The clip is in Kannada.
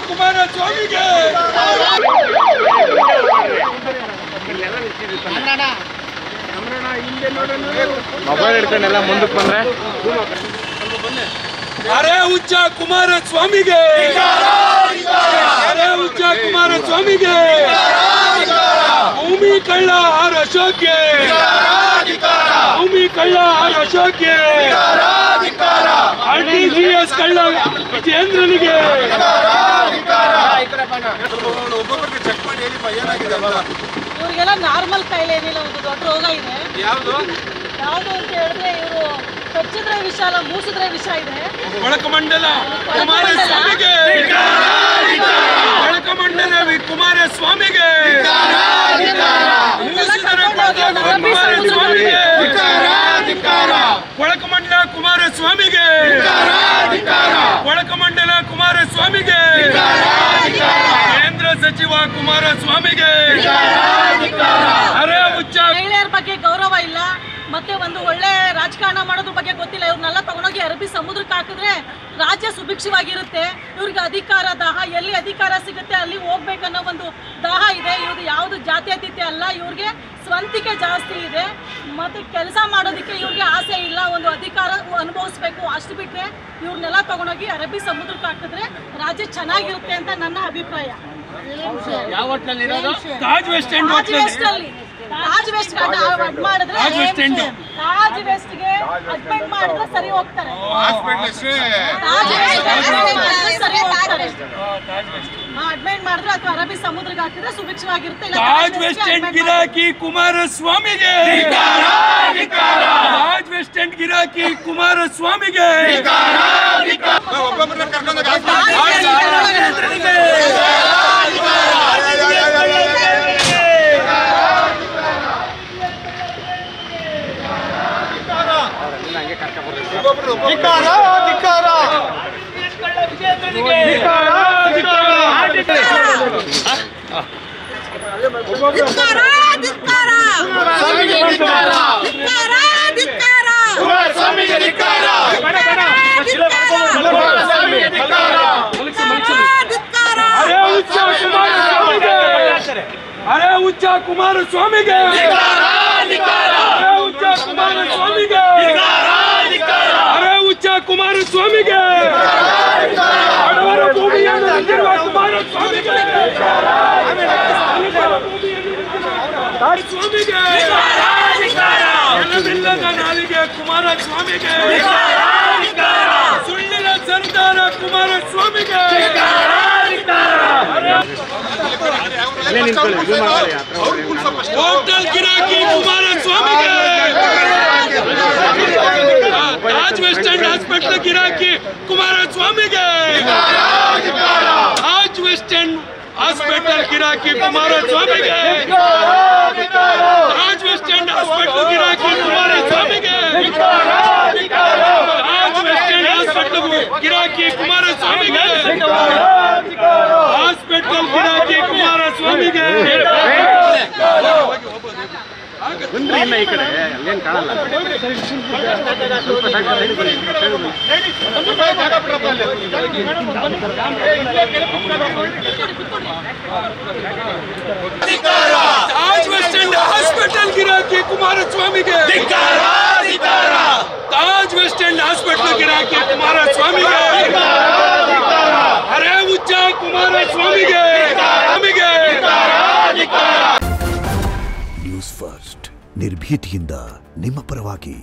ಕುಮಾರಸ್ವಾಮಿಗೆ ಮೊಬೈಲ್ ಹಿಡ್ಕೊಂಡೆಲ್ಲ ಮುಂದಕ್ಕೆ ಬಂದ್ರೆ ಅರೆ ಹುಚ್ಚ ಕುಮಾರಸ್ವಾಮಿಗೆ ಅರೆ ಹುಚ್ಚ ಕುಮಾರಸ್ವಾಮಿಗೆ ಭೂಮಿ ಕಳ್ಳ ಆರ್ ಅಶೋಕ್ಗೆ ಭೂಮಿ ಕಳ್ಳ ಆರ್ ಅಶೋಕ್ಗೆ RTGS ಕಳ್ಳ ವಿಜೇಂದ್ರನಿಗೆ ಇವ್ರಿಗೆಲ್ಲ ನಾರ್ಮಲ್ ಕಾಯಿಲೆ ಏನಿಲ್ಲ, ಒಂದು ದೊಡ್ಡ ರೋಗ ಇದೆ. ಯಾವುದು ಅಂತ ಹೇಳಿದ್ರೆ ಇವರು ಕಚ್ಚಿದ್ರೆ ವಿಷ ಅಲ್ಲ, ಮೂಸಿದ್ರೆ ವಿಷ ಇದೆ. ಒಳಕಮಂಡಲ ಕುಮಾರಸ್ವಾಮಿಗೆ ಒಳಕಮಂಡಲ ಕುಮಾರಸ್ವಾಮಿಗೆ ಒಳಕಮಂಡಲ ಕುಮಾರಸ್ವಾಮಿಗೆ ಒಳಕಮಂಡಲ ಕುಮಾರಸ್ವಾಮಿಗೆ ಕೇಂದ್ರ ಸಚಿವ ಕುಮಾರಸ್ವಾಮಿಗೆ ಅರೆ ಹುಚ್ಚ ಮಹಿಳೆಯರ ಬಗ್ಗೆ ಗೌರವ ಇಲ್ಲ, ಮತ್ತೆ ಒಂದು ಒಳ್ಳೆ ರಾಜಕಾರಣ ಮಾಡೋದ್ರ ಬಗ್ಗೆ ಗೊತ್ತಿಲ್ಲ. ಇವ್ರನ್ನೆಲ್ಲ ತಗೊಂಡೋಗಿ ಅರಬ್ಬಿ ಸಮುದ್ರಕ್ಕೆ ಹಾಕಿದ್ರೆ ರಾಜ್ಯ ಸುಭಿಕ್ಷವಾಗಿರುತ್ತೆ. ಇವ್ರಿಗೆ ಅಧಿಕಾರ ದಾಹ, ಎಲ್ಲಿ ಅಧಿಕಾರ ಸಿಗುತ್ತೆ ಅಲ್ಲಿ ಹೋಗ್ಬೇಕನ್ನೋ ಒಂದು ದಾಹ ಇದೆ. ಇವ್ರದ್ದು ಯಾವುದು ಜಾತ್ಯತೀತ ಅಲ್ಲ, ಇವ್ರಿಗೆ ಸ್ವಂತಿಕೆ ಜಾಸ್ತಿ ಇದೆ. ಮತ್ತೆ ಕೆಲಸ ಮಾಡೋದಕ್ಕೆ ಇವ್ರಿಗೆ ಆಸೆ ಇಲ್ಲ, ಒಂದು ಅಧಿಕಾರ ಅನುಭವಿಸ್ಬೇಕು. ಅಷ್ಟು ಬಿಟ್ಟರೆ ಇವ್ರನ್ನೆಲ್ಲ ತಗೊಂಡೋಗಿ ಅರಬ್ಬಿ ಸಮುದ್ರಕ್ಕೆ ಹಾಕಿದ್ರೆ ರಾಜ್ಯ ಚೆನ್ನಾಗಿರುತ್ತೆ ಅಂತ ನನ್ನ ಅಭಿಪ್ರಾಯ. Taj west end Taj west ಮಾಡಿದ್ರೆ ತಾಜ್ ವೆಸ್ಟ್ಗೆ ಅಡ್ಮಿಟ್ ಮಾಡಿದ್ರೆ ಸರಿ ಹೋಗ್ತಾರೆ. ಅಡ್ಮಿಟ್ ಮಾಡಿದ್ರೆ ಅಥವಾ ಅರಬ್ಬಿ ಸಮುದ್ರಕ್ಕೆ ಹಾಕಿದ್ರೆ ಸುಭಿಕ್ಷವಾಗಿರುತ್ತೆ. ತಾಜ್ ವೆಸ್ಟ್ ಎಂಡ್ ಗಿರಾಕಿ ಕುಮಾರಸ್ವಾಮಿಗೆ ತಾಜ್ ವೆಸ್ಟ್ ಎಂಡ್ ಗಿರಾಕಿ ಕುಮಾರಸ್ವಾಮಿಗೆ ಅರೆ ಹುಚ್ಚ ಕುಮಾರಸ್ವಾಮಿಗೆ ಅರೆ ಹುಚ್ಚ ಕುಮಾರಸ್ವಾಮಿಗೆ ಬಡವರ ಭೂಮಿಯನ್ನು ಹೊಂದಿರುವ ಕುಮಾರಸ್ವಾಮಿಗೆ ಎಲ್ಲವಿಲ್ಲದ ನಾಲಿಗೆ ಕುಮಾರಸ್ವಾಮಿಗೆ ಸುಳ್ಳಿನ ಸರ್ದಾರ ಕುಮಾರಸ್ವಾಮಿಗೆ ಹೋಟೆಲ್ ಗಿರಾಕಿ ಕುಮಾರಸ್ವಾಮಿಗೆ ತಾಜ್ ವೆಸ್ಟ್ ಎಂಡ್ ಹಾಸ್ಪಿಟಲ್ ಗಿರಾಕಿ ಕುಮಾರಸ್ವಾಮಿಗೆ ತಾಜ್ ವೆಸ್ಟ್ ಎಂಡ್ ಹಾಸ್ಪಿಟಲ್ ಗಿರಾಕಿ ಕುಮಾರಸ್ವಾಮಿಗೆ ತಾಜ್ ವೆಸ್ಟ್ ಎಂಡ್ ಹಾಸ್ಪಿಟಲ್ ಗಿರಾಕಿ ಕುಮಾರಸ್ವಾಮಿಗೆ ತಾಜ್ ವೆಸ್ಟ್ ಎಂಡ್ ಹಾಸ್ಪಿಟಲ್ ಗಿರಾಕಿ ಕುಮಾರಸ್ವಾಮಿಗೆ ಹಾಸ್ಪಿಟಲ್ ಗಿರಾಕಿ ಕುಮಾರಸ್ವಾಮಿಗೆ ಇನ್ನ ಈ ಕಡೆ ಅಲ್ಲೇನು ಕಾಣಲ್ಲ. ತಾಜ್ ವೆಸ್ಟ್ ಎಂಡ್ ಹಾಸ್ಪಿಟಲ್ ಗಿರಾಕಿ ಕುಮಾರಸ್ವಾಮಿಗೆ ತಾಜ್ ವೆಸ್ಟ್ ಎಂಡ್ ಹಾಸ್ಪಿಟಲ್ ಗಿರಾಕಿ ಕುಮಾರಸ್ವಾಮಿಗೆ ಅರೆ ಹುಚ್ಚ ಕುಮಾರಸ್ವಾಮಿಗೆ ನ್ಯೂಸ್ ಫಸ್ಟ್ ನಿರ್ಭೀತಿಯಿಂದ ನಿಮ್ಮ ಪರವಾಗಿ.